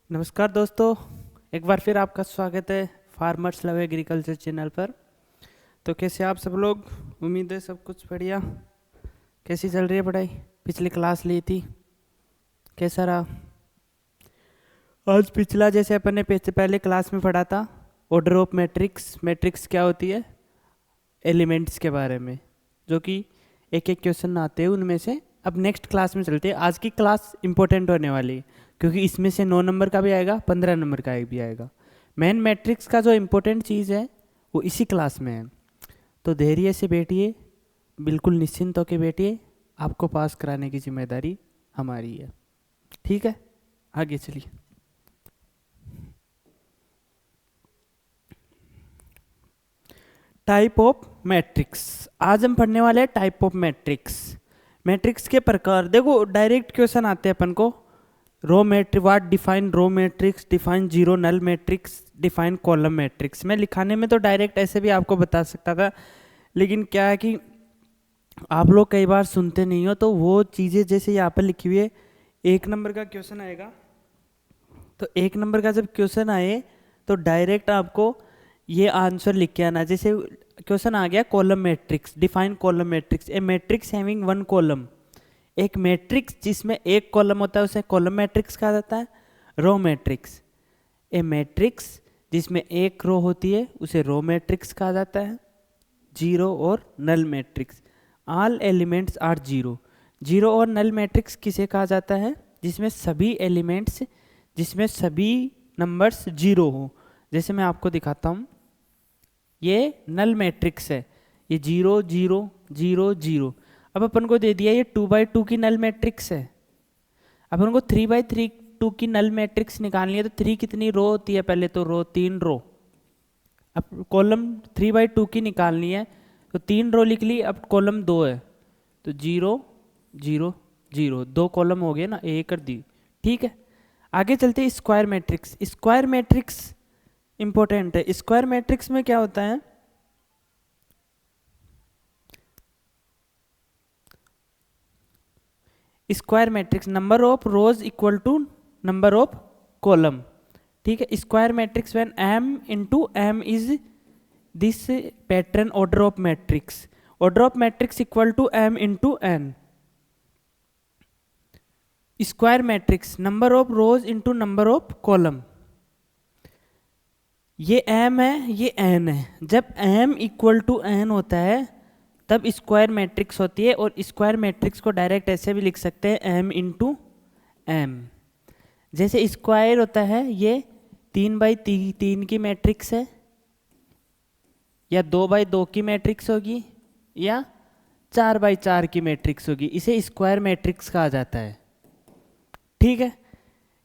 नमस्कार दोस्तों, एक बार फिर आपका स्वागत है फार्मर्स लव एग्रीकल्चर चैनल पर। तो कैसे आप सब लोग? उम्मीद है सब कुछ बढ़िया। कैसी चल रही है पढ़ाई? पिछली क्लास ली थी, कैसा रहा? आज पिछला जैसे अपन ने पहले क्लास में पढ़ा था ऑर्डर ऑफ मैट्रिक्स। मैट्रिक्स क्या होती है, एलिमेंट्स के बारे में, जो कि एक एक क्वेश्चन आते हैं उनमें से। अब नेक्स्ट क्लास में चलते हैं। आज की क्लास इंपॉर्टेंट होने वाली है क्योंकि इसमें से 9 नंबर का भी आएगा, 15 नंबर का भी आएगा। मेन मैट्रिक्स का जो इम्पोर्टेंट चीज़ है वो इसी क्लास में है। तो धैर्य से बैठिए, बिल्कुल निश्चिंत होकर बैठिए। आपको पास कराने की जिम्मेदारी हमारी है, ठीक है? आगे चलिए। टाइप ऑफ मैट्रिक्स, आज हम पढ़ने वाले हैं टाइप ऑफ मैट्रिक्स। मैट्रिक्स के प्रकार देखो, डायरेक्ट क्वेश्चन आते हैं अपन को। Row matrix, what define row matrix, define zero null matrix, define column matrix. मैं लिखाने में तो डायरेक्ट ऐसे भी आपको बता सकता था, लेकिन क्या है कि आप लोग कई बार सुनते नहीं हो, तो वो चीज़ें जैसे यहाँ पर लिखी हुई है। 1 नंबर का क्वेश्चन आएगा, तो 1 नंबर का जब क्वेश्चन आए तो डायरेक्ट आपको ये आंसर लिख के आना। जैसे क्वेश्चन आ गया column matrix, define column matrix. A matrix having 1 column, एक मैट्रिक्स जिसमें एक कॉलम होता है उसे कॉलम मैट्रिक्स कहा जाता है। रो मैट्रिक्स, ए मैट्रिक्स जिसमें एक रो होती है उसे रो मैट्रिक्स कहा जाता है। जीरो और null matrix, all elements are zero. Zero और नल मैट्रिक्स किसे कहा जाता है? जिसमें सभी एलिमेंट्स, जिसमें सभी नंबर्स जीरो हो। जैसे मैं आपको दिखाता हूँ, ये नल मैट्रिक्स है, ये 0 0 0 0। अब अपन को दे दिया ये 2x2 की नल मैट्रिक्स है। अपन को 3x3 2 की नल मैट्रिक्स निकालनी है, तो 3 कितनी रो होती है? पहले तो रो 3 रो। अब कॉलम 3x2 की निकालनी है, तो 3 रो लिख ली। अब कॉलम 2 है, तो 0 0 0, 2 कॉलम हो गए ना, ए कर दी, ठीक है। आगे चलते square matrix. Square matrix important है। स्क्वायर मैट्रिक्स में क्या होता है? Square matrix, number of rows equal to number of column, ठीक है। Square matrix when m into m is this pattern order of matrix. Order of matrix equal to m into n। Square matrix, number of rows into number of column. ये m है, ये n है। जब m equal to n होता है तब square matrix होती है। और स्क्वायर मैट्रिक्स को डायरेक्ट ऐसे भी लिख सकते हैं, m इंटू एम। जैसे स्क्वायर होता है ये 3x3 की मैट्रिक्स है, या 2x2 की मैट्रिक्स होगी, या 4x4 की मैट्रिक्स होगी। इसे स्क्वायर मैट्रिक्स कहा जाता है, ठीक है।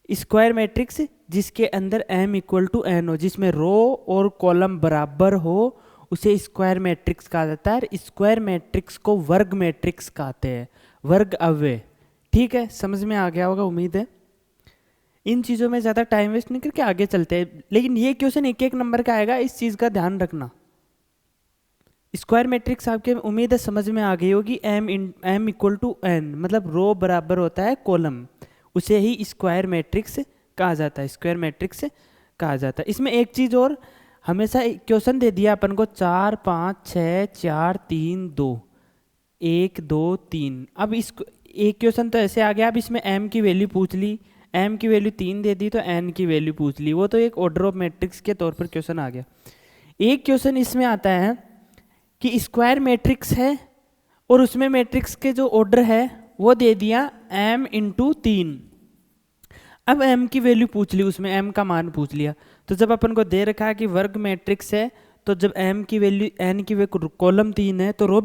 स्क्वायर मैट्रिक्स जिसके अंदर m इक्वल टू n हो, जिसमें रो और कॉलम बराबर हो, उसे स्क्वायर मैट्रिक्स कहा जाता है। स्क्वायर मैट्रिक्स को वर्ग मैट्रिक्स कहते हैं, वर्ग अव्यय, ठीक है। समझ में आ गया होगा, उम्मीद है। इन चीज़ों में ज़्यादा टाइम वेस्ट नहीं करके आगे चलते हैं, लेकिन ये क्वेश्चन एक एक नंबर का आएगा, इस चीज़ का ध्यान रखना। स्क्वायर मैट्रिक्स आपके उम्मीद है समझ में आ गई होगी। m इक्वल टू n मतलब रो बराबर होता है कॉलम, उसे ही स्क्वायर मैट्रिक्स कहा जाता है, स्क्वायर मैट्रिक्स कहा जाता है। इसमें एक चीज़ और, हमेशा क्वेश्चन दे दिया अपन को 4 5 6 4 3 2 1 2 3। अब इस एक क्वेश्चन तो ऐसे आ गया, अब इसमें m की वैल्यू पूछ ली, m की वैल्यू 3 दे दी तो n की वैल्यू पूछ ली। वो तो एक ऑर्डर ऑफ मैट्रिक्स के तौर पर क्वेश्चन आ गया। एक क्वेश्चन इसमें आता है कि स्क्वायर मैट्रिक्स है और उसमें मैट्रिक्स के जो ऑर्डर है वो दे दिया m इंटू 3। अब m की वैल्यू पूछ ली, उसमें m का मान पूछ लिया। तो जब अपन को दे रखा है कि वर्ग मैट्रिक्स है, तो जब m की वैल्यू n की कॉलम 3 है तो रो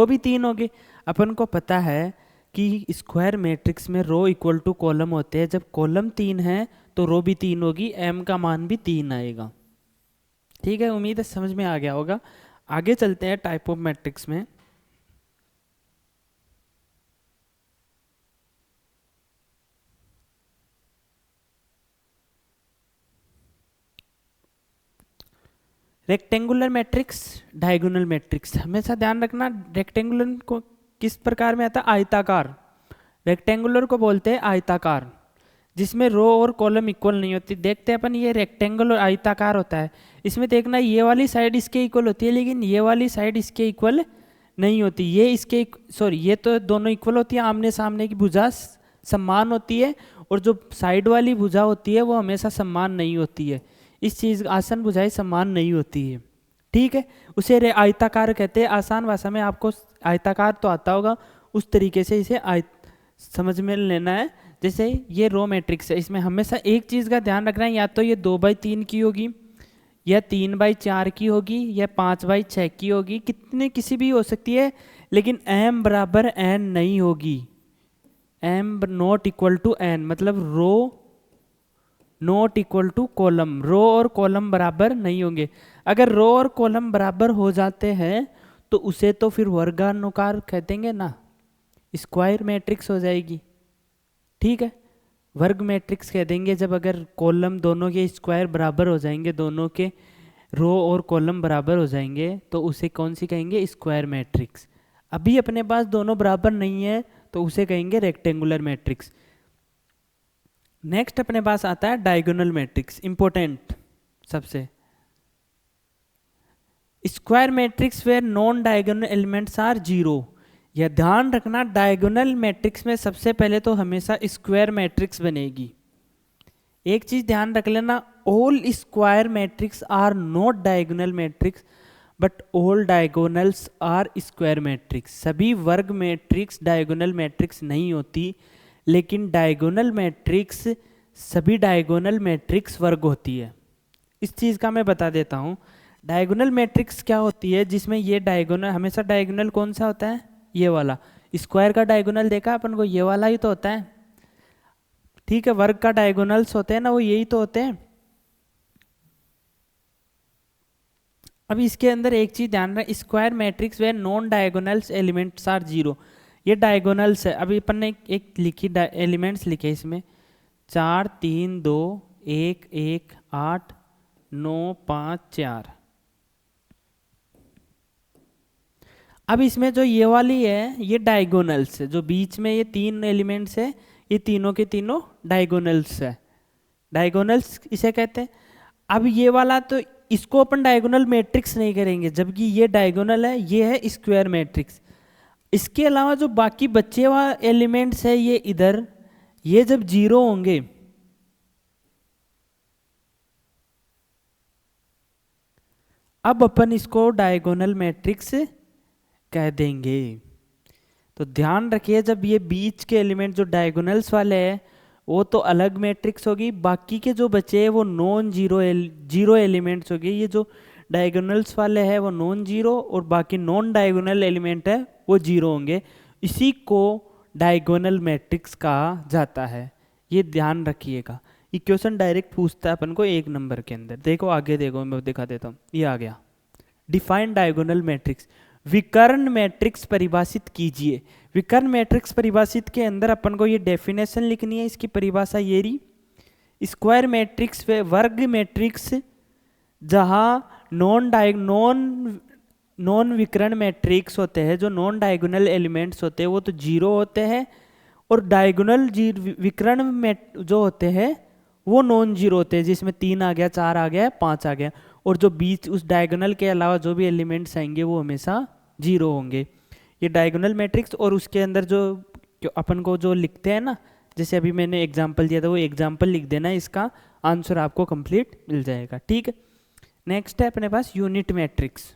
भी 3 होगी। अपन को पता है कि स्क्वायर मैट्रिक्स में रो इक्वल टू कॉलम होते हैं। जब कॉलम 3 है तो रो भी 3 होगी, m का मान भी 3 आएगा, ठीक है। उम्मीद है समझ में आ गया होगा। आगे चलते हैं टाइप ऑफ मैट्रिक्स में। रेक्टेंगुलर मैट्रिक्स, डायगोनल मैट्रिक्स, हमेशा ध्यान रखना। रेक्टेंगुलर को किस प्रकार में आता है? आयताकार। रेक्टेंगुलर को बोलते हैं आयताकार। जिसमें रो और कॉलम इक्वल नहीं होती। देखते हैं अपन, ये रेक्टेंगल और आयताकार होता है, इसमें देखना ये वाली साइड इसके इक्वल होती है, लेकिन ये वाली साइड इसके इक्वल नहीं होती। ये इसके सॉरी, ये तो दोनों इक्वल होती है, आमने सामने की भुजा समान होती है, और जो साइड वाली भुजा होती है वो हमेशा समान नहीं होती है। इस चीज़ आसन भुजाएं समान नहीं होती है, ठीक है। उसे आयताकार कहते हैं। आसान भाषा में आपको आयताकार तो आता होगा, उस तरीके से इसे समझ में लेना है। जैसे ये रो मैट्रिक्स है, इसमें हमेशा एक चीज़ का ध्यान रखना है, या तो ये 2/3 की होगी, या 3/4 की होगी, या 5/6 की होगी, किसी भी हो सकती है, लेकिन m बराबर n नहीं होगी। m not equal to n, मतलब row not equal to column, row और कॉलम बराबर नहीं होंगे। अगर रो और कॉलम बराबर हो जाते हैं तो उसे तो फिर वर्गानुकार कह देंगे ना, स्क्वायर मैट्रिक्स हो जाएगी, ठीक है। वर्ग मैट्रिक्स कह देंगे जब अगर कॉलम दोनों के स्क्वायर बराबर हो जाएंगे, दोनों के रो और कॉलम बराबर हो जाएंगे, तो उसे कौन सी कहेंगे, स्क्वायर मैट्रिक्स। अभी अपने पास दोनों बराबर नहीं है तो उसे कहेंगे रेक्टेंगुलर मैट्रिक्स। नेक्स्ट अपने पास आता है डायगोनल मैट्रिक्स, इंपॉर्टेंट सबसे। Square matrix where non diagonal elements are zero. यह ध्यान रखना, डायगोनल मैट्रिक्स में सबसे पहले तो हमेशा स्क्वायर मैट्रिक्स बनेगी। एक चीज ध्यान रख लेना, all square matrix are not diagonal matrix but all diagonals are square matrix. सभी वर्ग मैट्रिक्स डायगोनल मैट्रिक्स नहीं होती, लेकिन डायगोनल मैट्रिक्स, सभी डायगोनल मैट्रिक्स वर्ग होती है। इस चीज़ का मैं बता देता हूँ। डायगोनल मैट्रिक्स क्या होती है, जिसमें ये डायगोनल, हमेशा डायगोनल कौन सा होता है, ये वाला। स्क्वायर का डायगोनल देखा अपन को, ये वाला ही तो होता है, ठीक है। वर्ग का डायगोनल्स होते हैं ना, वो यही तो होते हैं। अब इसके अंदर एक चीज ध्यान रखें, square matrix where non diagonals elements are zero. ये डायगोनल्स है। अभी अपन ने एक लिखी एलिमेंट्स लिखे इसमें 4 3 2 1 1 8 9 5 4। अब इसमें जो ये वाली है ये डायगोनल्स है, जो बीच में ये 3 एलिमेंट्स है, ये तीनों के तीनों डायगोनल्स है, डायगोनल्स इसे कहते हैं। अब ये वाला तो इसको अपन डायगोनल मैट्रिक्स नहीं करेंगे, जबकि ये डायगोनल है, ये है स्क्वायर मैट्रिक्स। इसके अलावा जो बाकी बचे हुआ एलिमेंट्स है ये इधर, ये जब जीरो होंगे, अब अपन इसको डायगोनल मैट्रिक्स कह देंगे। तो ध्यान रखिए, जब ये बीच के एलिमेंट जो डायगोनल्स वाले हैं वो तो अलग मैट्रिक्स होगी, बाकी के जो बचे हैं वो नॉन जीरो एलिमेंट्स होगी। ये जो डायगोनल्स वाले हैं वो नॉन जीरो, और बाकी नॉन डायगोनल एलिमेंट है वो जीरो होंगे। इसी को डायगोनल मैट्रिक्स कहा जाता है, ये ध्यान रखिएगा। ये क्वेश्चन डायरेक्ट पूछता है अपन को 1 नंबर के अंदर। देखो आगे, देखो मैं दिखा देता हूँ, ये आ गया। डिफाइन डायगोनल मैट्रिक्स, विकर्ण मैट्रिक्स परिभाषित कीजिए। विकर्ण मैट्रिक्स परिभाषित के अंदर अपन को ये डेफिनेशन लिखनी है, इसकी परिभाषा ये रही। स्क्वायर मैट्रिक्स व वर्ग मैट्रिक्स जहाँ नॉन विकर्ण मैट्रिक्स होते हैं, जो नॉन डायगोनल एलिमेंट्स होते हैं वो तो जीरो होते हैं, और डायगोनल विकर्ण जो होते हैं वो नॉन जीरो होते हैं, जिसमें 3 आ गया, 4 आ गया, 5 आ गया, और जो बीच उस डायगोनल के अलावा जो भी एलिमेंट्स आएंगे वो हमेशा जीरो होंगे। ये डायगोनल मैट्रिक्स, और उसके अंदर जो अपन को जो लिखते हैं ना, जैसे अभी मैंने एग्जांपल दिया था वो एग्जांपल लिख देना, इसका आंसर आपको कंप्लीट मिल जाएगा, ठीक है। नेक्स्ट है अपने पास unit matrix,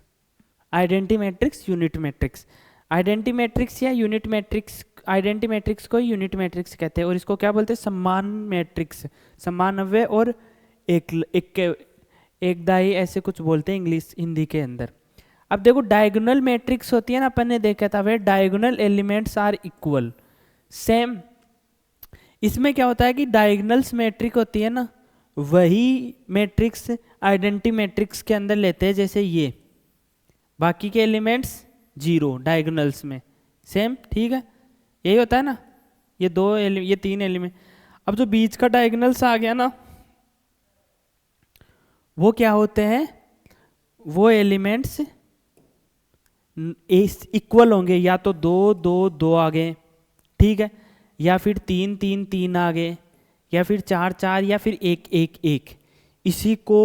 identity matrix, unit matrix. Identity matrix या यूनिट मैट्रिक्स, आइडेंटिटी मैट्रिक्स को यूनिट मैट्रिक्स कहते हैं, और इसको क्या बोलते हैं, सम्मान मैट्रिक्स, सम्मानव्य और एकदाई ऐसे कुछ बोलते हैं इंग्लिश हिंदी के अंदर। अब देखो डायगोनल मैट्रिक्स होती है ना, अपन ने देखा था वे diagonal elements are equal, same. इसमें क्या होता है कि डायगोनल्स मैट्रिक होती है ना, वही मैट्रिक्स आइडेंटिटी मैट्रिक्स के अंदर लेते हैं, जैसे ये बाकी के एलिमेंट्स जीरो डायगोनल्स में सेम, ठीक है, यही होता है ना। ये 3 एलिमेंट, अब जो बीच का डायगोनल्स आ गया ना, वो क्या होते हैं, वो एलिमेंट्स इक्वल होंगे, या तो 2 2 2 आ गए, ठीक है, या फिर 3 3 3 आ गए, या फिर 4 4 या फिर 1 1 1, इसी को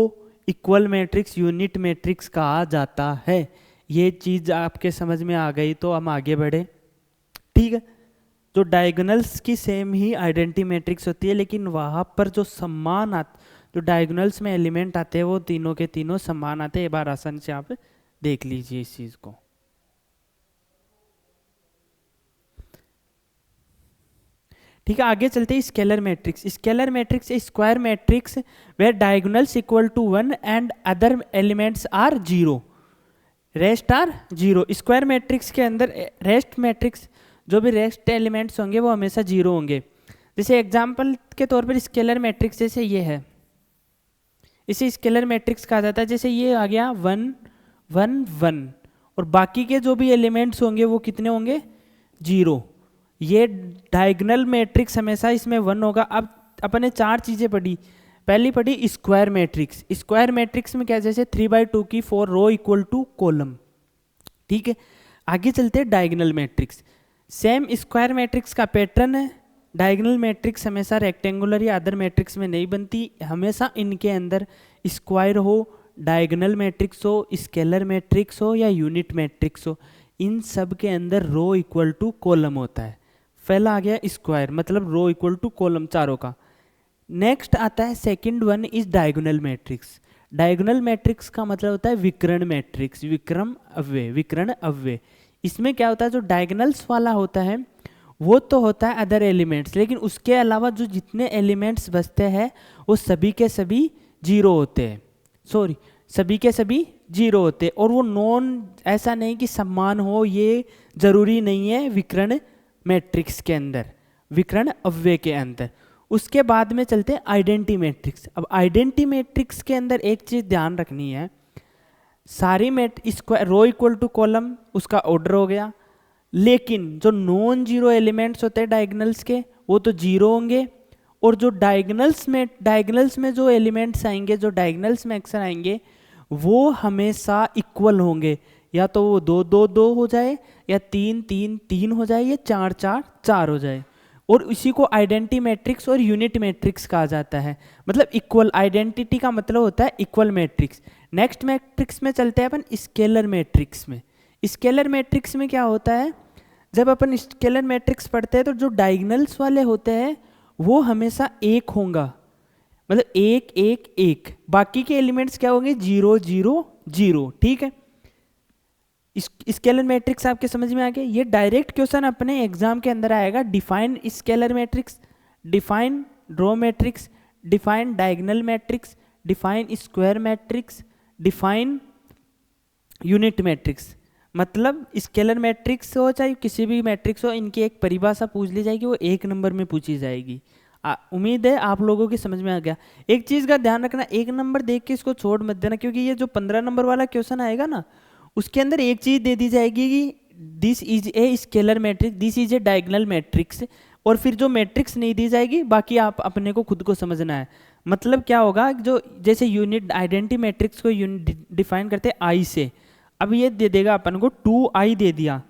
इक्वल मैट्रिक्स, यूनिट मैट्रिक्स कहा जाता है। ये चीज़ आपके समझ में आ गई तो हम आगे बढ़े। ठीक है, जो डायगोनल्स की सेम ही आइडेंटिटी मैट्रिक्स होती है, लेकिन वहाँ पर जो समान जो डायगोनल्स में एलिमेंट आते हैं वो तीनों के तीनों समान आते हैं। एक बार आसानी से आप देख लीजिए इस चीज़ को। ठीक है, आगे चलते हैं scalar matrix. Scalar matrix a square matrix where diagonals equal to 1 and other elements are 0, rest are 0। Square matrix के अंदर रेस्ट मैट्रिक्स, जो भी रेस्ट एलिमेंट्स होंगे वो हमेशा 0 होंगे। जैसे एग्जांपल के तौर पर स्केलर मैट्रिक्स जैसे ये है, इसे स्केलर मैट्रिक्स कहा जाता है। जैसे ये आ गया 1 1 1, और बाकी के जो भी एलिमेंट्स होंगे वो कितने होंगे, 0। ये डायगोनल मैट्रिक्स हमेशा इसमें 1 होगा। अब अपने 4 चीज़ें पढ़ी। पहली पढ़ी स्क्वायर मैट्रिक्स। स्क्वायर मैट्रिक्स में क्या, जैसे 3/2 की 4 रो इक्वल टू कॉलम। ठीक है, आगे चलते हैं diagonal matrix. Same square matrix का पैटर्न है। डायगोनल मैट्रिक्स हमेशा रेक्टेंगुलर या अदर मैट्रिक्स में नहीं बनती, हमेशा इनके अंदर स्क्वायर हो, डायगोनल मैट्रिक्स हो, स्केलर मैट्रिक्स हो या यूनिट मैट्रिक्स हो, इन सब के अंदर रो इक्वल टू कॉलम होता है। पहला आ गया स्क्वायर, मतलब रो इक्वल टू कॉलम चारों का। नेक्स्ट आता है second one is diagonal matrix. Diagonal matrix का मतलब होता है विकर्ण मैट्रिक्स, विक्रम अव्यय, विकर्ण अव्यय। इसमें क्या होता है, जो डायगोनल्स वाला होता है वो तो होता है अदर एलिमेंट्स, लेकिन उसके अलावा जो जितने एलिमेंट्स बचते हैं वो सभी के सभी 0 होते हैं। सॉरी, सभी के सभी 0 होते हैं, और वो नॉन, ऐसा नहीं कि समान हो, ये जरूरी नहीं है विकर्ण मैट्रिक्स के अंदर, विकर्ण अव्यय के अंदर। उसके बाद में चलते हैं आइडेंटिटी मैट्रिक्स। अब आइडेंटिटी मैट्रिक्स के अंदर एक चीज ध्यान रखनी है, सारी square row equal to column उसका ऑर्डर हो गया, लेकिन जो नॉन जीरो एलिमेंट्स होते हैं डायगोनल्स के वो तो 0 होंगे, और जो डायगोनल्स में जो एलिमेंट्स आएंगे, जो डायगोनल्स में अक्सर आएंगे वो हमेशा इक्वल होंगे। या तो वो 2 2 2 हो जाए, या 3 3 3 हो जाए, या 4 4 4 हो जाए। और इसी को आइडेंटिटी मैट्रिक्स और यूनिट मैट्रिक्स कहा जाता है। मतलब इक्वल, आइडेंटिटी का मतलब होता है इक्वल मैट्रिक्स। नेक्स्ट मैट्रिक्स में चलते हैं अपन स्केलर मैट्रिक्स में। स्केलर मैट्रिक्स में क्या होता है, जब अपन स्केलर मैट्रिक्स पढ़ते हैं तो जो डायगोनल्स वाले होते हैं वो हमेशा 1 होगा, मतलब 1 1 1, बाकी के एलिमेंट्स क्या होंगे, 0 0 0। ठीक है, स्केलर मैट्रिक्स आपके समझ में आ गया। ये डायरेक्ट क्वेश्चन अपने एग्जाम के अंदर आएगा। Define scalar matrix, define row matrix, define diagonal matrix, define square matrix, define unit matrix. मतलब स्केलर मैट्रिक्स हो चाहे किसी भी मैट्रिक्स हो, इनकी एक परिभाषा पूछ ली जाएगी, वो 1 नंबर में पूछी जाएगी। उम्मीद है आप लोगों की समझ में आ गया। एक चीज का ध्यान रखना, 1 नंबर देख के इसको छोड़ मत देना, क्योंकि ये जो 15 नंबर वाला क्वेश्चन आएगा ना, उसके अंदर एक चीज दे दी जाएगी कि this is a scalar matrix, this is a diagonal matrix, और फिर जो मैट्रिक्स नहीं दी जाएगी, बाकी आप अपने को खुद को समझना है। मतलब क्या होगा, जो जैसे यूनिट आइडेंटिटी मैट्रिक्स को डिफाइन करते हैं आई से, अब ये दे देगा अपन को 2i दे दिया,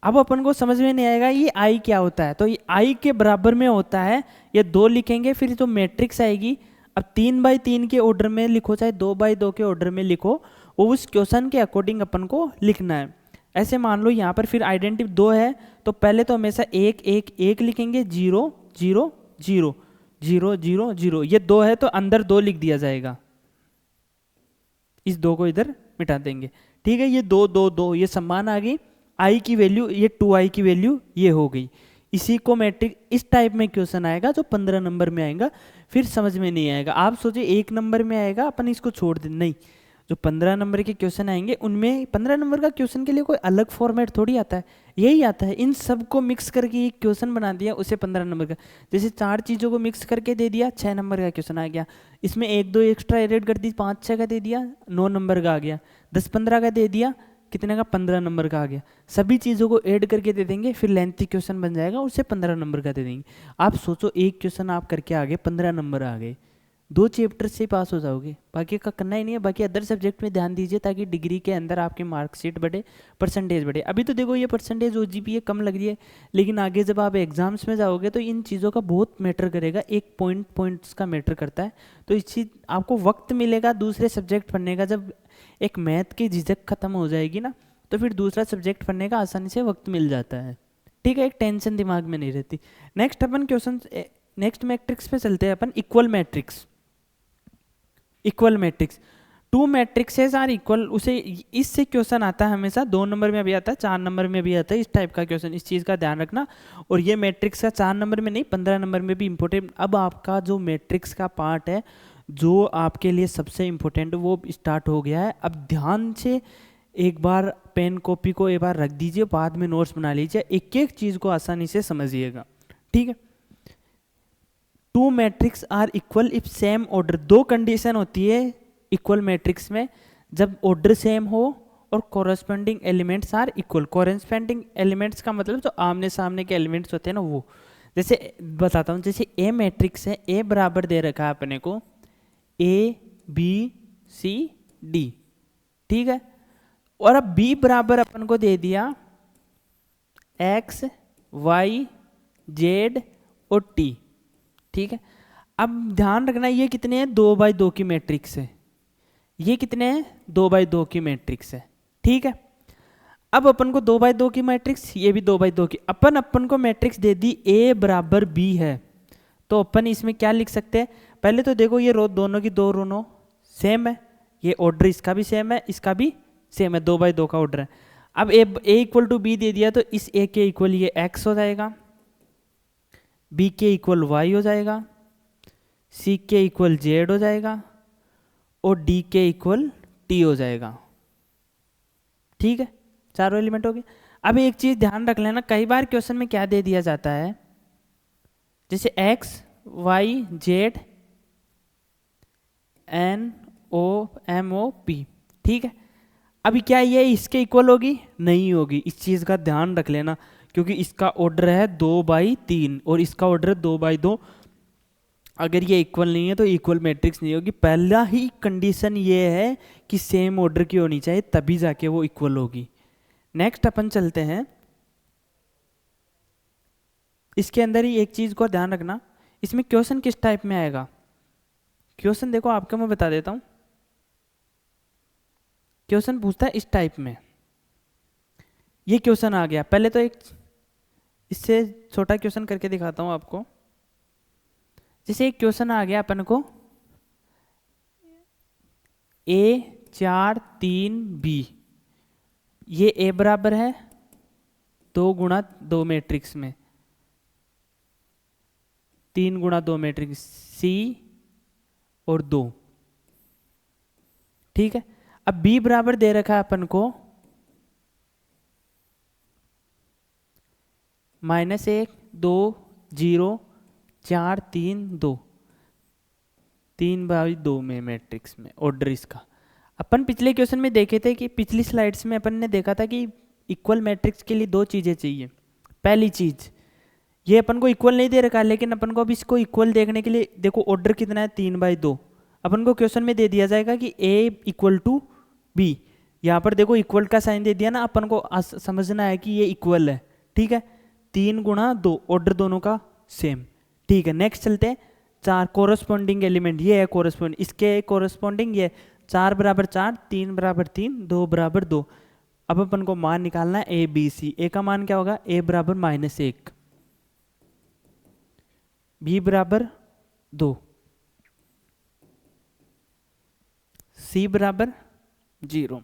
अब अपन को समझ में नहीं आएगा ये i क्या होता है, तो ये i के बराबर में होता है, ये 2 लिखेंगे, फिर जो मैट्रिक्स आएगी, अब 3/3 के ऑर्डर में लिखो चाहे 2/2 के ऑर्डर में लिखो, वो उस क्वेश्चन के अकॉर्डिंग अपन को लिखना है। ऐसे मान लो यहाँ पर फिर आइडेंटिटी 2 है, तो पहले तो हमेशा 1 1 1 लिखेंगे, 0 0 0 0 0 0, ये 2 है तो अंदर 2 लिख दिया जाएगा, इस 2 को इधर मिटा देंगे। ठीक है, ये 2 2 2 ये समान आ गई, i की वैल्यू ये 2i की वैल्यू ये हो गई। इसी को मैट्रिक इस टाइप में क्वेश्चन आएगा जो 15 नंबर में आएगा, फिर समझ में नहीं आएगा। आप सोचिए 1 नंबर में आएगा, अपन इसको छोड़ दें, नहीं, जो 15 नंबर के क्वेश्चन आएंगे उनमें 15 नंबर का क्वेश्चन के लिए कोई अलग फॉर्मेट थोड़ी आता है, यही आता है। इन सबको मिक्स करके एक क्वेश्चन बना दिया, उसे 15 नंबर का। जैसे 4 चीज़ों को मिक्स करके दे दिया, 6 नंबर का क्वेश्चन आ गया। इसमें 1 2 एक्स्ट्रा एड कर दी, 5 6 का दे दिया, 9 नंबर का आ गया। 10 15 का दे दिया, कितने का, 15 नंबर का आ गया। सभी चीज़ों को ऐड करके दे देंगे, फिर लेंथी क्वेश्चन बन जाएगा, उसे 15 नंबर का दे देंगे। आप सोचो एक क्वेश्चन आप करके आ गए, 15 नंबर आ गए, 2 चैप्टर से पास हो जाओगे, बाकी का करना ही नहीं है। बाकी अदर सब्जेक्ट में ध्यान दीजिए ताकि डिग्री के अंदर आपकी मार्कशीट बढ़े, परसेंटेज बढ़े। अभी तो देखो ये परसेंटेज OGPA कम लग रही है, लेकिन आगे जब आप एग्जाम्स में जाओगे तो इन चीज़ों का बहुत मैटर करेगा, एक पॉइंट्स का मैटर करता है। तो इस चीज़ आपको वक्त मिलेगा दूसरे सब्जेक्ट पढ़ने का, जब एक मैथ की झिझक खत्म हो जाएगी ना तो फिर दूसरा सब्जेक्ट पढ़ने का आसानी से वक्त मिल जाता है, ठीक है, एक टेंशन दिमाग में नहीं रहती। नेक्स्ट अपन क्वेश्चन, नेक्स्ट मैट्रिक्स पे चलते हैं अपन, equal matrix. Equal matrix, 2 matrices are equal, उसे इससे क्वेश्चन आता है हमेशा, 2 नंबर में भी आता है, 4 नंबर में भी आता है, इस टाइप का क्वेश्चन, इस चीज़ का ध्यान रखना। और ये मैट्रिक्स का 4 नंबर में नहीं, 15 नंबर में भी इंपॉर्टेंट। अब आपका जो मैट्रिक्स का पार्ट है जो आपके लिए सबसे इंपॉर्टेंट वो स्टार्ट हो गया है। अब ध्यान से एक बार पेन कॉपी को एक बार रख दीजिए, बाद में नोट्स बना लीजिए, एक एक चीज़ को आसानी से समझिएगा, ठीक है। 2 matrix are equal if same order, 2 condition होती है इक्वल मैट्रिक्स में, जब ऑर्डर सेम हो और corresponding elements are equal. Corresponding elements का मतलब जो आमने सामने के एलिमेंट्स होते हैं ना वो, जैसे बताता हूँ, जैसे ए मैट्रिक्स है, ए बराबर दे रखा है अपने को ABCD, ठीक है। और अब बी बराबर अपन को दे दिया XYZ और T, ठीक है। अब ध्यान रखना ये कितने हैं, 2x2 की मैट्रिक्स है, ये कितने हैं, 2x2 की मैट्रिक्स है, ठीक है। अब अपन को 2x2 की मैट्रिक्स, ये भी 2x2 की, अपन को मैट्रिक्स दे दी A बराबर B है, तो अपन इसमें क्या लिख सकते हैं, पहले तो देखो ये रो दोनों की 2 रोनो सेम है, ये ऑर्डर इसका भी सेम है, इसका भी सेम है, 2x2 का ऑर्डर है। अब A इक्वल टू B दे दिया तो इस A के इक्वल ये X हो जाएगा, B के इक्वल Y हो जाएगा, C के इक्वल Z हो जाएगा और D के इक्वल T हो जाएगा, ठीक है। चारों एलिमेंट हो गए। अब एक चीज ध्यान रख लेना, कई बार क्वेश्चन में क्या दे दिया जाता है, जैसे XYZ NOMOP, ठीक है। अभी क्या ये इसके इक्वल होगी, नहीं होगी, इस चीज का ध्यान रख लेना, क्योंकि इसका ऑर्डर है 2x3 और इसका ऑर्डर है 2x2। अगर ये इक्वल नहीं है तो इक्वल मैट्रिक्स नहीं होगी। पहला ही कंडीशन ये है कि सेम ऑर्डर की होनी चाहिए, तभी जाके वो इक्वल होगी। नेक्स्ट अपन चलते हैं, इसके अंदर ही एक चीज को ध्यान रखना, इसमें क्वेश्चन किस टाइप में आएगा। क्वेश्चन देखो आपको मैं बता देता हूं, क्वेश्चन पूछता है इस टाइप में, ये क्वेश्चन आ गया। पहले तो एक इससे छोटा क्वेश्चन करके दिखाता हूं आपको। जैसे एक क्वेश्चन आ गया अपन को A4 3B, ये A बराबर है 2x2 मैट्रिक्स में, 3x2 मैट्रिक्स C और 2, ठीक है। अब B बराबर दे रखा है अपन को -1 2 0 4 3 2, 3x2 में मैट्रिक्स में ऑर्डर इसका। अपन पिछले क्वेश्चन में देखे थे कि पिछली स्लाइड्स में अपन ने देखा था कि इक्वल मैट्रिक्स के लिए 2 चीजें चाहिए। पहली चीज ये अपन को इक्वल नहीं दे रखा, लेकिन अपन को अब इसको इक्वल देखने के लिए देखो ऑर्डर कितना है 3x2, अपन को क्वेश्चन में दे दिया जाएगा कि A इक्वल टू B, यहाँ पर देखो इक्वल का साइन दे दिया ना, अपन को समझना है कि ये इक्वल है, ठीक है। 3x2 ऑर्डर दोनों का सेम, ठीक है। नेक्स्ट चलते हैं, 4 कोरस्पॉन्डिंग एलिमेंट, ये है कोरस्पॉन्ड, इसके कोरस्पॉन्डिंग ये 4 बराबर 4 3 बराबर 3 2 बराबर 2। अब अपन को मान निकालना है A B C। A का मान क्या होगा, A बराबर -1, B बराबर 2, C बराबर 0।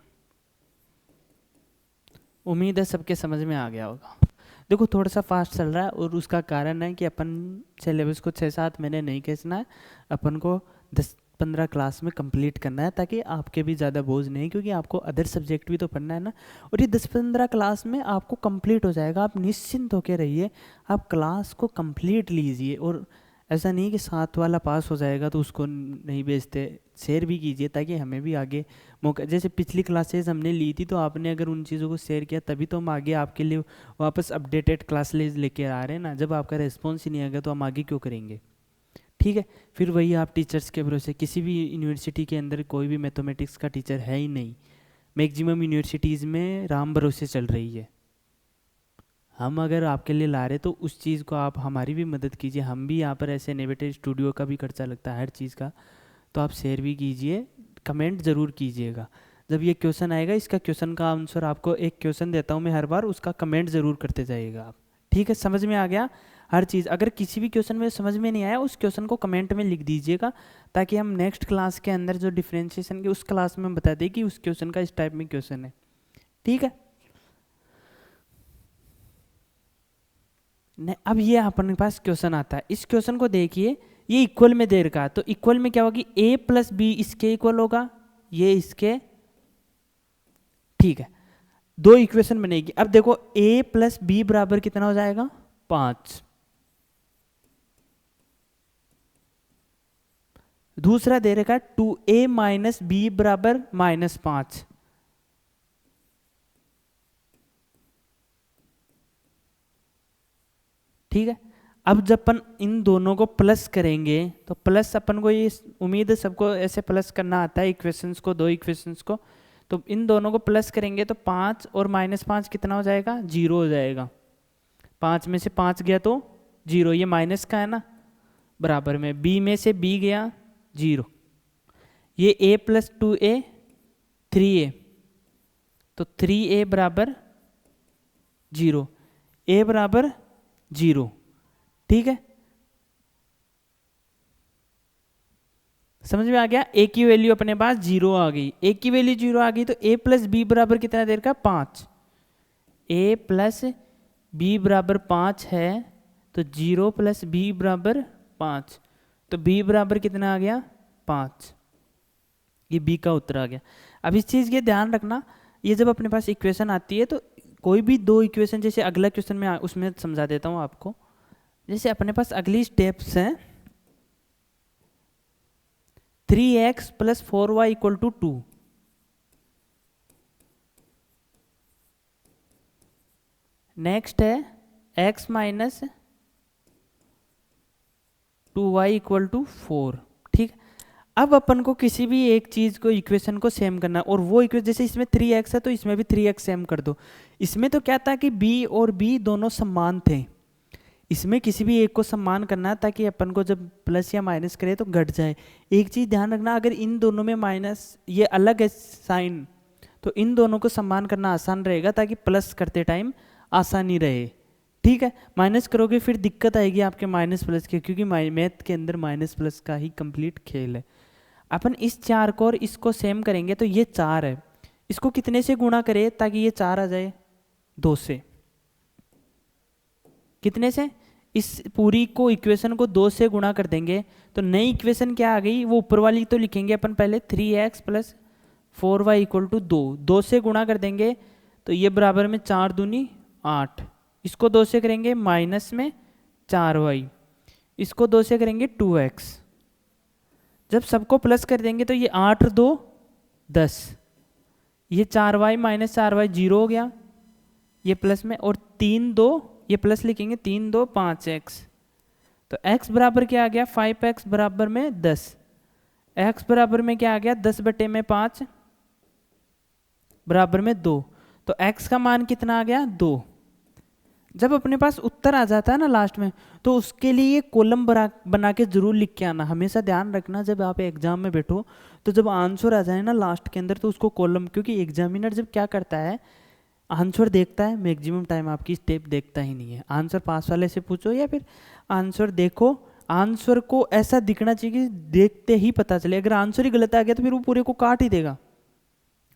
उम्मीद है सबके समझ में आ गया होगा। देखो थोड़ा सा फास्ट चल रहा है और उसका कारण है कि अपन सिलेबस को 6-7 महीने नहीं खींचना है, अपन को 10-15 क्लास में कंप्लीट करना है, ताकि आपके भी ज़्यादा बोझ नहीं, क्योंकि आपको अदर सब्जेक्ट भी तो पढ़ना है ना। और ये 10-15 क्लास में आपको कंप्लीट हो जाएगा, आप निश्चिंत होकर रहिए, आप क्लास को कंप्लीट लीजिए। और ऐसा नहीं कि 7 वाला पास हो जाएगा तो उसको नहीं भेजते, शेयर भी कीजिए ताकि हमें भी आगे मौका, जैसे पिछली क्लासेस हमने ली थी तो आपने अगर उन चीज़ों को शेयर किया तभी तो हम आगे आपके लिए वापस अपडेटेड क्लासेस लेके आ रहे हैं ना। जब आपका रिस्पॉन्स ही नहीं आएगा तो हम आगे क्यों करेंगे, ठीक। ठीक है। फिर वही आप टीचर्स के भरोसे, किसी भी यूनिवर्सिटी के अंदर कोई भी मैथमेटिक्स का टीचर है ही नहीं, मैक्सिमम यूनिवर्सिटीज़ में राम भरोसे चल रही है। हम अगर आपके लिए ला रहे तो उस चीज़ को आप हमारी भी मदद कीजिए, हम भी यहाँ पर ऐसे इनोवेटिव स्टूडियो का भी खर्चा लगता है हर चीज़ का, तो आप शेयर भी कीजिए, कमेंट ज़रूर कीजिएगा। जब ये क्वेश्चन आएगा, इसका क्वेश्चन का आंसर आपको एक क्वेश्चन देता हूँ मैं हर बार, उसका कमेंट ज़रूर करते जाइएगा आप, ठीक है। समझ में आ गया हर चीज़? अगर किसी भी क्वेश्चन में समझ में नहीं आया, उस क्वेश्चन को कमेंट में लिख दीजिएगा, ताकि हम नेक्स्ट क्लास के अंदर जो डिफ्रेंशिएशन की उस क्लास में बता दें कि उस क्वेश्चन का इस टाइप में क्वेश्चन है, ठीक है। अब ये अपने पास क्वेश्चन आता है, इस क्वेश्चन को देखिए, ये इक्वल में दे रखा है, तो इक्वल में क्या होगी, a प्लस बी इसके इक्वल होगा, ये इसके, ठीक है। दो इक्वेशन बनेगी। अब देखो a प्लस बी बराबर कितना हो जाएगा, 5। दूसरा दे रखा है 2a माइनस बी बराबर -5, ठीक है। अब जब अपन इन दोनों को प्लस करेंगे, तो प्लस अपन को ये उम्मीद है सबको ऐसे प्लस करना आता है इक्वेशंस को, दो इक्वेशंस को, तो इन दोनों को प्लस करेंगे तो 5 और -5 कितना हो जाएगा, 0 हो जाएगा। 5 में से 5 गया तो 0, ये माइनस का है ना, बराबर में b में से b गया 0, ये a प्लस 2a 3a, तो 3a बराबर 0, a बराबर 0, ठीक है। समझ में आ गया? a की वैल्यू अपने पास 0 आ गई, a की वैल्यू 0 आ गई, तो a प्लस बी बराबर कितना देर का, 5। a प्लस बी बराबर 5 है, तो 0 प्लस बी बराबर 5, तो b बराबर कितना आ गया, 5। ये b का उत्तर आ गया। अब इस चीज़ के ध्यान रखना, ये जब अपने पास इक्वेशन आती है तो कोई भी दो इक्वेशन, जैसे अगला क्वेश्चन में उसमें समझा देता हूँ आपको। जैसे अपने पास अगली स्टेप्स हैं, 3x plus 4y equal to 2, next है x minus 2y equal to 4, ठीक। अब अपन को किसी भी एक चीज को, इक्वेशन को सेम करना, और वो इक्वेशन जैसे इसमें 3x है तो इसमें भी 3x सेम कर दो। इसमें तो क्या था कि b और b दोनों समान थे, इसमें किसी भी एक को समान करना है ताकि अपन को जब प्लस या माइनस करे तो घट जाए। एक चीज ध्यान रखना, अगर इन दोनों में माइनस ये अलग है साइन, तो इन दोनों को समान करना आसान रहेगा ताकि प्लस करते टाइम आसानी रहे, ठीक है। माइनस करोगे फिर दिक्कत आएगी आपके माइनस प्लस के, क्योंकि मैथ के अंदर माइनस प्लस का ही कंप्लीट खेल है। अपन इस 4 को और इसको सेम करेंगे, तो ये 4 है, इसको कितने से गुणा करें ताकि ये 4 आ जाए, 2 से। कितने से? इस पूरी को इक्वेशन को 2 से गुणा कर देंगे, तो नई इक्वेशन क्या आ गई, वो ऊपर वाली तो लिखेंगे अपन पहले, 3x plus 4y equal to 2, 2 से गुणा कर देंगे तो ये बराबर में 4 दूनी 8, इसको 2 से करेंगे माइनस में 4y, इसको 2 से करेंगे 2x, जब सबको प्लस कर देंगे तो ये 8 2 10, ये 4y माइनस 4y 0 हो गया, ये प्लस में, और 3 2, ये प्लस लिखेंगे 3 2 5x, तो x बराबर क्या आ गया, 5x बराबर में 10, x बराबर में क्या आ गया, 10 बटे में 5 बराबर में 2, तो x का मान कितना आ गया, 2। जब अपने पास उत्तर आ जाता है ना लास्ट में, तो उसके लिए ये कॉलम बना के जरूर लिख के आना। हमेशा ध्यान रखना जब आप एग्जाम में बैठो, तो जब आंसर आ जाए ना लास्ट के अंदर, तो उसको कॉलम, क्योंकि एग्जामिनर जब क्या करता है, आंसर देखता है, मैक्सिमम टाइम आपकी स्टेप देखता ही नहीं है। आंसर पास वाले से पूछो या फिर आंसर देखो, आंसर को ऐसा दिखना चाहिए कि देखते ही पता चले। अगर आंसर ही गलत आ गया तो फिर वो पूरे को काट ही देगा,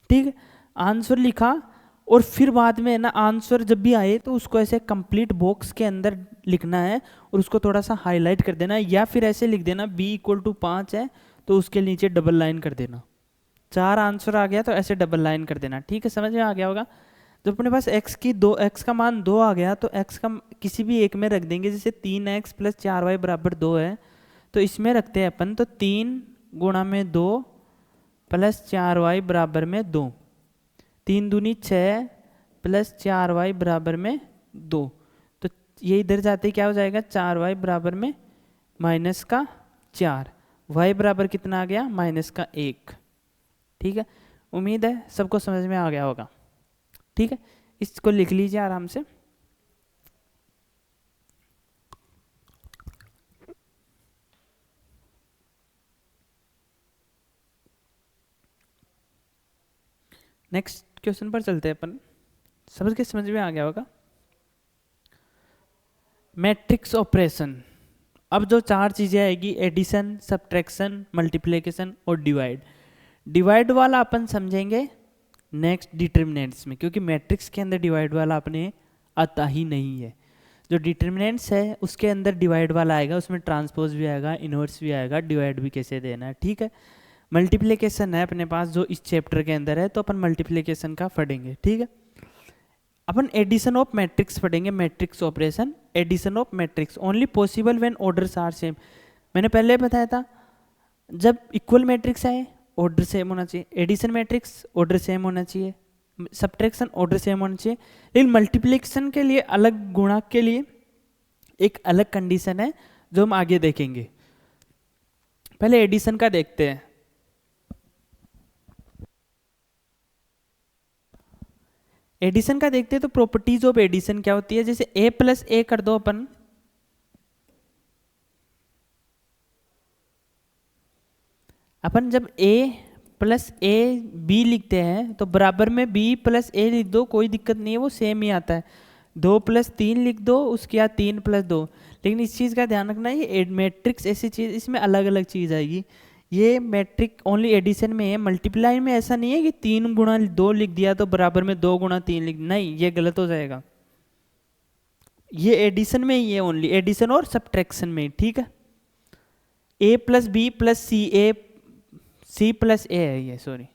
ठीक है। आंसर लिखा और फिर बाद में ना आंसर जब भी आए तो उसको ऐसे कंप्लीट बॉक्स के अंदर लिखना है और उसको थोड़ा सा हाईलाइट कर देना, या फिर ऐसे लिख देना b इक्वल टू 5 है तो उसके नीचे डबल लाइन कर देना। 4 आंसर आ गया तो ऐसे डबल लाइन कर देना, ठीक है। समझ में आ गया होगा। जब अपने पास x का मान 2 आ गया, तो x का किसी भी एक में रख देंगे, जैसे 3x प्लस 4y बराबर 2 है, तो इसमें रखते हैं अपन, तो 3 गुणा में 2 प्लस 4y बराबर में 2, 3 दूनी 6 प्लस 4y बराबर में 2, तो ये इधर जाते क्या हो जाएगा, 4y बराबर में -4, 4, y बराबर कितना आ गया -1। ठीक है, उम्मीद है सबको समझ में आ गया होगा। ठीक है, इसको लिख लीजिए आराम से। नेक्स्ट क्वेश्चन पर चलते हैं अपन। सबके समझ में आ गया होगा। Matrix operation. अब जो 4 चीजें आएगी, एडिशन, सब्ट्रैक्शन, मल्टीप्लिकेशन और डिवाइड। डिवाइड वाला अपन समझेंगे नेक्स्ट डिटर्मिनेंट्स में, क्योंकि मैट्रिक्स के अंदर डिवाइड वाला अपने आता ही नहीं है। जो डिटर्मिनेंट्स है उसके अंदर डिवाइड वाला आएगा, उसमें ट्रांसपोज भी आएगा, इनवर्स भी आएगा, डिवाइड भी कैसे देना है। ठीक है, मल्टीप्लिकेशन है अपने पास जो इस चैप्टर के अंदर है, तो अपन मल्टीप्लिकेशन का पढ़ेंगे। ठीक है, अपन एडिशन ऑफ मैट्रिक्स पढ़ेंगे, matrix operation, addition of matrix only possible when orders are same. मैंने पहले बताया था जब इक्वल मैट्रिक्स आए ऑर्डर सेम होना चाहिए, एडिशन मैट्रिक्स ऑर्डर सेम होना चाहिए, सब्ट्रैक्शन ऑर्डर सेम होना चाहिए। लेकिन मल्टीप्लिकेशन के लिए अलग, गुणा के लिए एक अलग कंडीशन है जो हम आगे देखेंगे। पहले एडिशन का देखते हैं। एडिशन का देखते हैं तो प्रॉपर्टीज ऑफ एडिशन क्या होती है। जैसे a प्लस ए कर दो अपन जब a प्लस ए बी लिखते हैं तो बराबर में b प्लस ए लिख दो, कोई दिक्कत नहीं है, वो सेम ही आता है। 2 प्लस 3 लिख दो, उसके बाद 3 प्लस 2। लेकिन इस चीज़ का ध्यान रखना, ये मैट्रिक्स ऐसी चीज़, इसमें अलग अलग चीज़ आएगी। ये मैट्रिक ओनली एडिशन में है, मल्टीप्लाई में ऐसा नहीं है कि 3 गुणा 2 लिख दिया तो बराबर में 2 गुणा 3 लिख, नहीं, ये गलत हो जाएगा। ये एडिशन में ही है, ओनली एडिशन और सब्ट्रैक्शन में। ठीक है, a plus B plus C, A C plus A है ये, सॉरी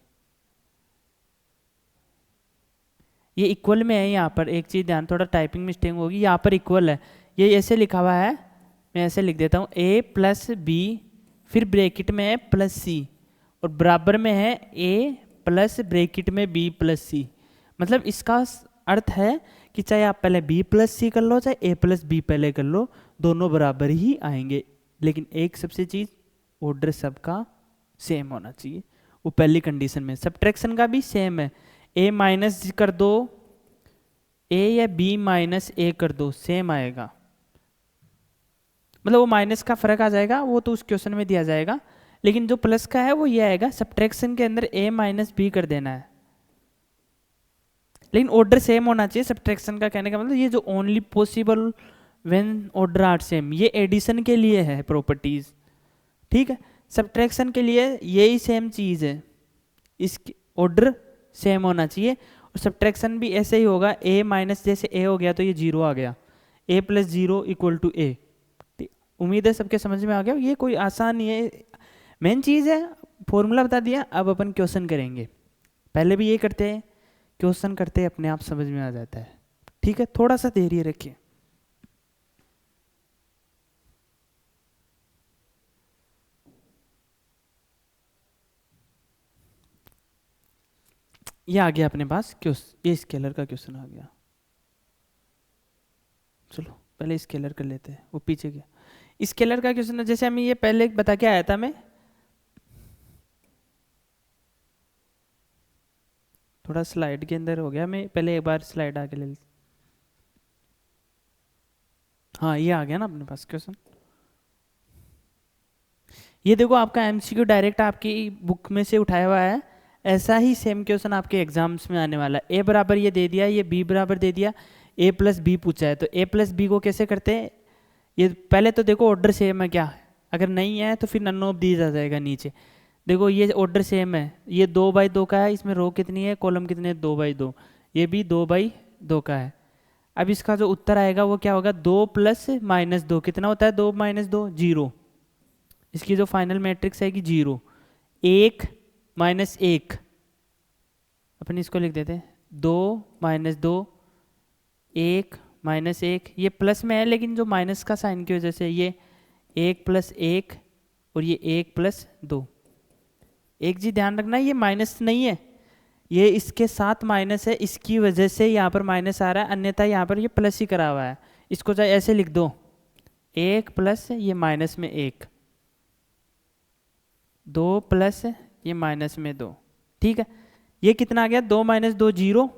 ये इक्वल में है। यहाँ पर एक चीज़ ध्यान, थोड़ा टाइपिंग मिस्टेक होगी, यहाँ पर इक्वल है, ये ऐसे लिखा हुआ है, मैं ऐसे लिख देता हूँ a प्लस बी, फिर ब्रैकेट में है प्लस सी, और बराबर में है a प्लस ब्रैकेट में b प्लस सी। मतलब इसका अर्थ है कि चाहे आप पहले b प्लस सी कर लो, चाहे a प्लस बी पहले कर लो, दोनों बराबर ही आएंगे। लेकिन एक सबसे चीज़, ऑर्डर सबका सेम होना चाहिए, वो पहली कंडीशन में। सब्ट्रैक्शन का भी सेम है, a माइनस कर दो, a या b माइनस a कर दो, सेम आएगा। मतलब वो माइनस का फर्क आ जाएगा, वो तो उस क्वेश्चन में दिया जाएगा, लेकिन जो प्लस का है वो ये आएगा। सब्ट्रैक्शन के अंदर a माइनस बी कर देना है, लेकिन ऑर्डर सेम होना चाहिए। सब्ट्रैक्शन का कहने का मतलब ये जो only possible when order are same, ये एडिशन के लिए है प्रॉपर्टीज। ठीक है, सब्ट्रैक्शन के लिए यही सेम चीज़ है, इसकी ऑर्डर सेम होना चाहिए। और सब्ट्रैक्शन भी ऐसे ही होगा, a माइनस जैसे a हो गया तो ये 0 आ गया, a plus 0 equal to a। उम्मीद है सबके समझ में आ गया। ये कोई आसान नहीं है, मेन चीज़ है, फॉर्मूला बता दिया। अब अपन क्वेश्चन करेंगे, पहले भी ये करते हैं, क्वेश्चन करते हैं, अपने आप समझ में आ जाता है। ठीक है, थोड़ा सा धैर्य रखिए। ये आ गया अपने पास क्वेश्चन, ये स्केलर का क्वेश्चन आ गया। चलो पहले स्केलर कर लेते हैं, वो पीछे गया। स्केलर का क्वेश्चन है, जैसे हमें ये पहले बता के आया था, मैं थोड़ा स्लाइड के अंदर हो गया, मैं पहले एक बार स्लाइड आके ले ली। हाँ, ये आ गया ना अपने पास क्वेश्चन। ये देखो आपका एमसीक्यू डायरेक्ट आपकी बुक में से उठाया हुआ है, ऐसा ही सेम क्वेश्चन आपके एग्जाम्स में आने वाला है। a बराबर ये दे दिया, ये b बराबर दे दिया, a प्लस बी पूछा है, तो a प्लस बी को कैसे करते हैं। ये पहले तो देखो ऑर्डर सेम है क्या, अगर नहीं है तो फिर नन ऑफ दीज आ जाएगा नीचे। देखो ये ऑर्डर सेम है, ये 2/2 का है, इसमें रो कितनी है, कॉलम कितने, 2/2, ये भी 2/2 का है। अब इसका जो उत्तर आएगा वो क्या होगा, 2 प्लस माइनस 2 कितना होता है, 2 माइनस 2 0। इसकी जो फाइनल मैट्रिक्स आएगी 0, 1 माइनस 1, अपन इसको लिख देते हैं 2 माइनस 2, 1 माइनस 1, ये प्लस में है लेकिन जो माइनस का साइन की वजह से ये 1 प्लस 1 और ये 1 प्लस 2। एक चीज ध्यान रखना, ये माइनस नहीं है, ये इसके साथ माइनस है, इसकी वजह से यहाँ पर माइनस आ रहा है, अन्यथा यहाँ पर ये प्लस ही करा हुआ है। इसको चाहे ऐसे लिख दो, 1 प्लस ये माइनस में 1, 2 प्लस ये माइनस में 2, ठीक है। ये कितना आ गया, 2 माइनस 2 0,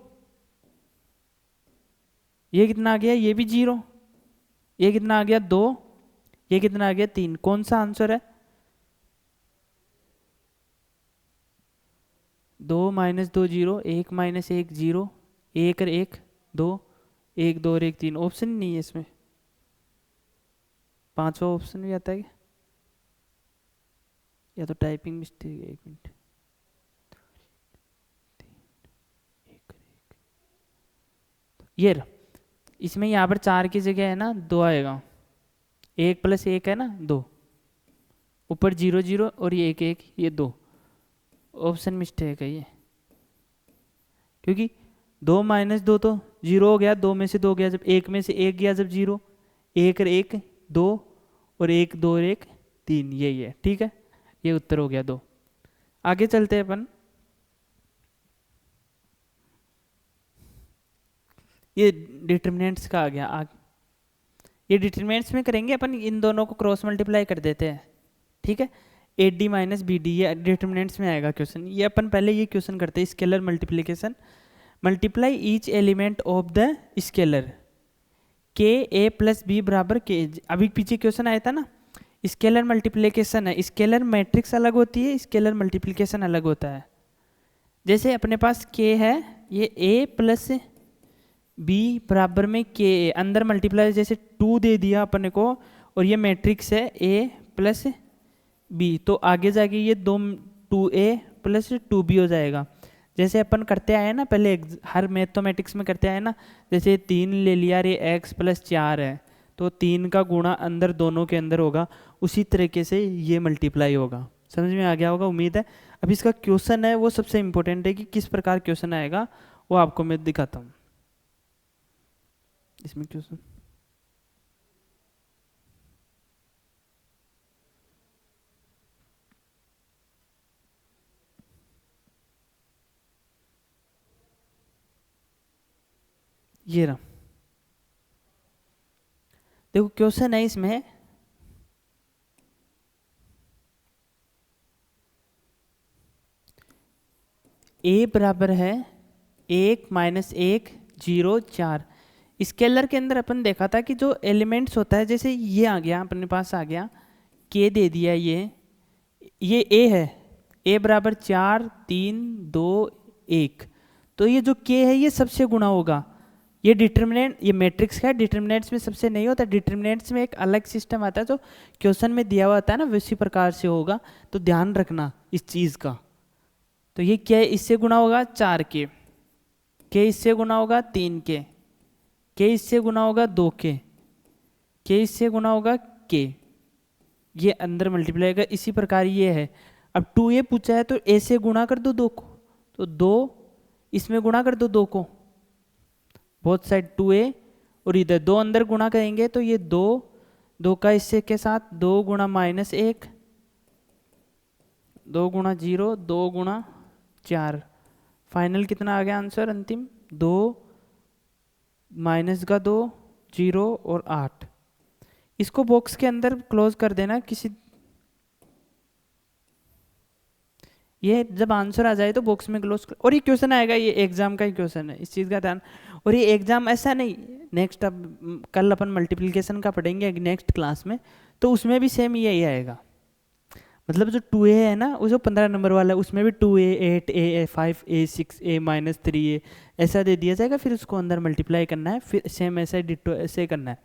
ये कितना आ गया, ये भी 0, ये कितना आ गया 2, ये कितना आ गया 3। कौन सा आंसर है, 2 माइनस 2 0, 1 माइनस 1 0, 1 और 1 2, 1 2 और 1 3। ऑप्शन नहीं है इसमें, पांचवा ऑप्शन भी आता है क्या? या तो टाइपिंग मिस्टेक है, 1 मिनट। ये रहा। इसमें यहाँ पर 4 की जगह है ना 2 आएगा, 1 प्लस 1 है ना 2, ऊपर 0 0 और ये 1 1, ये 2। ऑप्शन मिस्टेक है ये, क्योंकि 2 माइनस 2 तो 0 हो गया, 2 में से 2 गया जब, 1 में से 1 गया जब 0, 1 और 1 2, और 1 2 और 1 3, यही है, ठीक है। ये उत्तर हो गया 2। आगे चलते हैं अपन। ये डिटर्मिनेंट्स का आ गया ये डिटर्मिनेंट्स में करेंगे अपन, इन दोनों को क्रॉस मल्टीप्लाई कर देते हैं, ठीक है। A D minus B D, ये डिटर्मिनेंट्स में आएगा क्वेश्चन। ये अपन पहले ये क्वेश्चन करते हैं, scalar multiplication. Multiply each element of the scalar के ए प्लस बी बराबर के। अभी पीछे क्वेश्चन आया था ना, स्केलर मल्टीप्लिकेशन है, स्केलर मैट्रिक्स अलग होती है, स्केलर मल्टीप्लिकेशन अलग होता है। जैसे अपने पास के है, ये ए प्लस बी बराबर में के ए, अंदर मल्टीप्लाई जैसे 2 दे दिया अपने को, और ये मैट्रिक्स है ए प्लस बी, तो आगे जाके ये 2a प्लस 2b हो जाएगा। जैसे अपन करते आए ना पहले, हर मैथमेटिक्स में करते आए ना, जैसे 3 ले लिया, ये x प्लस 4 है, तो 3 का गुणा अंदर दोनों के अंदर होगा, उसी तरीके से ये मल्टीप्लाई होगा। समझ में आ गया होगा उम्मीद है। अब इसका क्वेश्चन है वो सबसे इंपॉर्टेंट है, कि किस प्रकार क्वेश्चन आएगा वो आपको मैं दिखाता हूँ। इसमें क्वेश्चन ये रहा, देखो क्वेश्चन है इसमें, ए बराबर है 1 माइनस 1 0 4। स्केलर के अंदर अपन देखा था कि जो एलिमेंट्स होता है, जैसे ये आ गया अपने पास, आ गया के दे दिया, ये ए है, ए बराबर 4 3 2 1, तो ये जो के है ये सबसे गुणा होगा। ये डिटर्मिनेंट, ये मैट्रिक्स का डिटर्मिनेंट्स में सबसे नहीं होता, डिटर्मिनेंट्स में एक अलग सिस्टम आता है, जो क्वेश्चन में दिया हुआ होता है ना वैसी प्रकार से होगा, तो ध्यान रखना इस चीज़ का। तो ये क्या है, इससे गुणा होगा 4 के इससे गुणा होगा 3 के इससे गुणा होगा 2 के इससे गुणा होगा के, ये अंदर मल्टीप्लाई होगा। इसी प्रकार ये है, अब 2a पूछा है तो a से गुणा कर दो 2 को, तो 2 इसमें गुणा कर दो 2 को, बोथ साइड 2a, और इधर 2 अंदर गुणा करेंगे तो ये 2 का इससे के साथ 2 गुणा माइनस 1, 2 गुणा 0, 2 गुणा 4, फाइनल कितना आ गया आंसर अंतिम, 2 माइनस का 2 0 और 8। इसको बॉक्स के अंदर क्लोज कर देना किसी, ये जब आंसर आ जाए तो बॉक्स में क्लोज कर, और ये क्वेश्चन आएगा, ये एग्जाम का ही क्वेश्चन है, इस चीज़ का ध्यान। और ये एग्जाम ऐसा नहीं, नेक्स्ट अब कल अपन मल्टीप्लिकेशन का पढ़ेंगे नेक्स्ट क्लास में, तो उसमें भी सेम यही आएगा। मतलब जो 2a है ना, वो जो 15 नंबर वाला है, उसमें भी 2a 8a 5a 6a minus 3a ऐसा दे दिया जाएगा, फिर उसको अंदर मल्टीप्लाई करना है, फिर सेम ऐसा डिटो ऐसे करना है।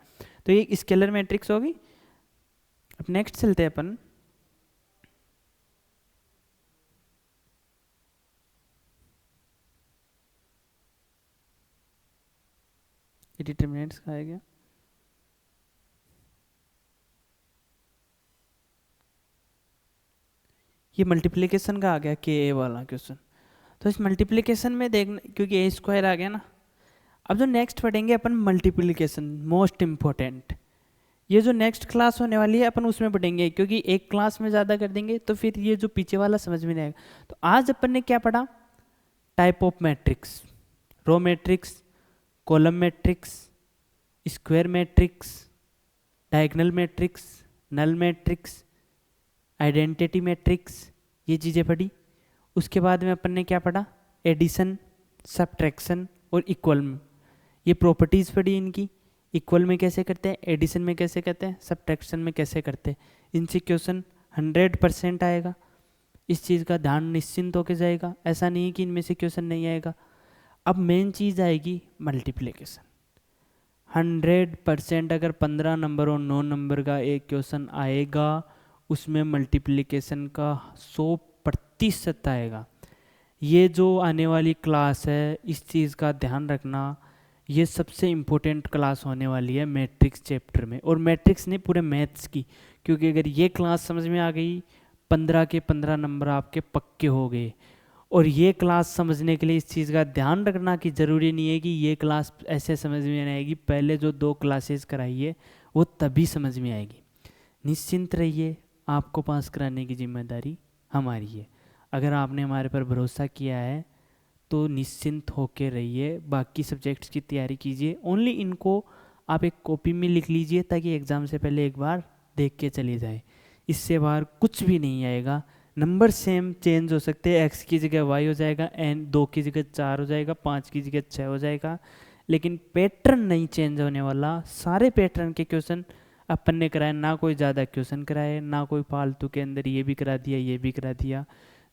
तो ये स्केलर मैट्रिक्स होगी। अब नेक्स्ट चलते हैं अपन, डिटरमिनेंट्स का आ गया। ये मल्टीप्लिकेशन का आ गया के ए वाला क्वेश्चन। तो इस मल्टीप्लिकेशन में देखना, क्योंकि ए स्क्वायर आ गया ना, अब जो नेक्स्ट पढ़ेंगे अपन मल्टीप्लिकेशन, मोस्ट इम्पोर्टेंट। ये जो नेक्स्ट क्लास होने वाली है अपन उसमें पढ़ेंगे, क्योंकि एक क्लास में ज़्यादा कर देंगे तो फिर ये जो पीछे वाला समझ में नहीं आएगा। तो आज अपन ने क्या पढ़ा, type of matrix, row matrix, column matrix, square matrix, diagonal matrix, null matrix, identity matrix, ये चीज़ें पढ़ी। उसके बाद में अपन ने क्या पढ़ा, एडिशन, सब्ट्रैक्शन और इक्वल में, ये प्रॉपर्टीज़ पढ़ी इनकी। इक्वल में कैसे करते हैं, एडिशन में कैसे करते हैं, सब्ट्रैक्शन में कैसे करते हैं। इनसे क्वेश्चन 100% आएगा, इस चीज़ का ध्यान निश्चिंत होकर जाएगा, ऐसा नहीं है कि इनमें से क्वेश्चन नहीं आएगा। अब मेन चीज़ आएगी मल्टीप्लिकेशन। 100% अगर 15 नंबर और 9 नंबर का एक क्वेश्चन आएगा, उसमें मल्टीप्लिकेशन का 100% आएगा। ये जो आने वाली क्लास है, इस चीज़ का ध्यान रखना, ये सबसे इम्पोर्टेंट क्लास होने वाली है मैट्रिक्स चैप्टर में, और मैट्रिक्स नहीं, पूरे मैथ्स की। क्योंकि अगर ये क्लास समझ में आ गई, 15 के 15 नंबर आपके पक्के हो गए। और ये क्लास समझने के लिए इस चीज़ का ध्यान रखना कि ज़रूरी नहीं है कि ये क्लास ऐसे समझ में नहीं आएगी, पहले जो 2 क्लासेस कराइए वो तभी समझ में आएगी। निश्चिंत रहिए, आपको पास कराने की जिम्मेदारी हमारी है। अगर आपने हमारे पर भरोसा किया है तो निश्चिंत होकर रहिए, बाकी सब्जेक्ट्स की तैयारी कीजिए। ओनली इनको आप एक कॉपी में लिख लीजिए ताकि एग्ज़ाम से पहले एक बार देख के चली जाए। इससे बाहर कुछ भी नहीं आएगा। नंबर सेम चेंज हो सकते हैं, x की जगह y हो जाएगा, n 2 की जगह 4 हो जाएगा, 5 की जगह 6 हो जाएगा, लेकिन पैटर्न नहीं चेंज होने वाला। सारे पैटर्न के क्वेश्चन अपन ने कराए, ना कोई ज़्यादा क्वेश्चन कराए, ना कोई फालतू के अंदर ये भी करा दिया ये भी करा दिया।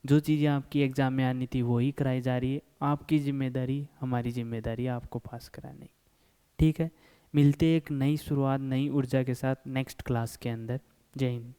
जो चीज़ें आपकी एग्ज़ाम में आनी थी वही कराई जा रही है। आपकी जिम्मेदारी, हमारी जिम्मेदारी आपको पास कराने की। ठीक है, मिलते एक नई शुरुआत, नई ऊर्जा के साथ नेक्स्ट क्लास के अंदर। जय हिंद।